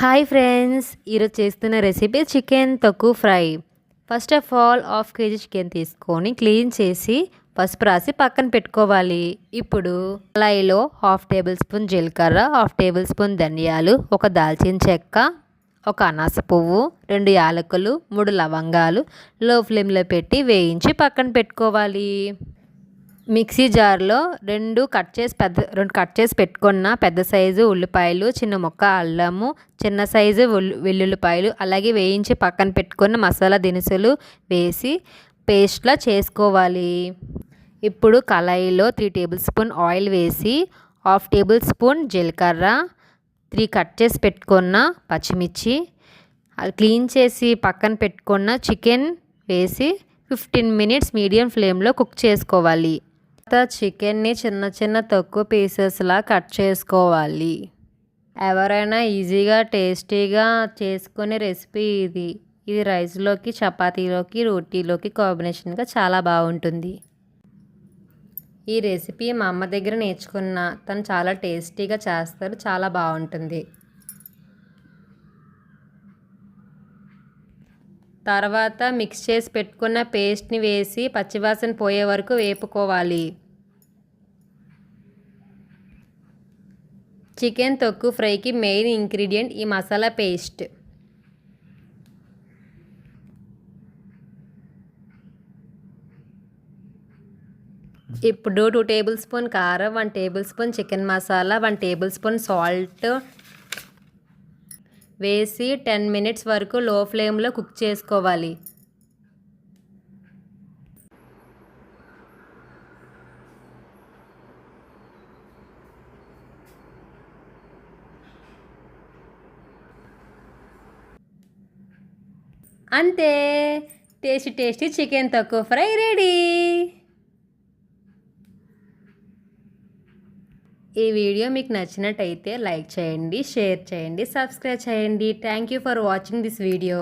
Hi friends, ఈరోజు చేస్తున్న recipe chicken తొక్కు fry. First of all half KG chicken తీసుకొని క్లీన్ చేసి పసుపు రాసి పక్కన పెట్టుకోవాలి. ఇప్పుడు కళాయిలో హాఫ్ టేబుల్ స్పూన్ జీలకర్ర, హాఫ్ టేబుల్ స్పూన్ ధనియాలు, ఒక దాల్చిన చెక్క, ఒక అనాస పువ్వు, 2 యాలకులు, 3 లవంగాలు లో ఫ్లేమ్లో పెట్టి వేయించి పక్కన పెట్టుకోవాలి. మిక్సీ జార్లో రెండు కట్ చేసి పెట్టుకున్న పెద్ద సైజు ఉల్లిపాయలు, చిన్న ముక్క అల్లము, చిన్న సైజు వెల్లుల్లిపాయలు, అలాగే వేయించి పక్కన పెట్టుకున్న మసాలా దినుసులు వేసి పేస్ట్లా చేసుకోవాలి. ఇప్పుడు కళాయిలో 3 టేబుల్ స్పూన్ ఆయిల్ వేసి హాఫ్ టేబుల్ స్పూన్ జీలకర్ర, 3 కట్ చేసి పెట్టుకున్న పచ్చిమిర్చి, క్లీన్ చేసి పక్కన పెట్టుకున్న చికెన్ వేసి 15 మినిట్స్ మీడియం ఫ్లేమ్లో కుక్ చేసుకోవాలి. చికెన్ని చిన్న చిన్న తక్కువ పీసెస్లా కట్ చేసుకోవాలి. ఎవరైనా ఈజీగా టేస్టీగా చేసుకునే రెసిపీ ఇది. రైస్లోకి, చపాతీలోకి, రోటీలోకి కాంబినేషన్గా చాలా బాగుంటుంది. ఈ రెసిపీ మా అమ్మ దగ్గర నేర్చుకున్న. తను చాలా టేస్టీగా చేస్తారు, చాలా బాగుంటుంది. తర్వాత మిక్స్ చేసి పెట్టుకున్న పేస్ట్ని వేసి పచ్చివాసన పోయే వరకు వేపుకోవాలి. చికెన్ తొక్కు ఫ్రైకి మెయిన్ ఇంగ్రీడియంట్ ఈ మసాలా పేస్ట్. ఇప్పుడు 2 టేబుల్ స్పూన్ కారం, 1 table spoon chicken masala, 1 table spoon salt వేసి 10 మినిట్స్ వరకు లో ఫ్లేమ్లో కుక్ చేసుకోవాలి. అంతే, టేస్టీ చికెన్ తొక్కు ఫ్రై రెడీ. ఈ వీడియో మీకు నచ్చినట్టయితే లైక్ చేయండి, షేర్ చేయండి, సబ్స్క్రైబ్ చేయండి. Thank you for watching this video.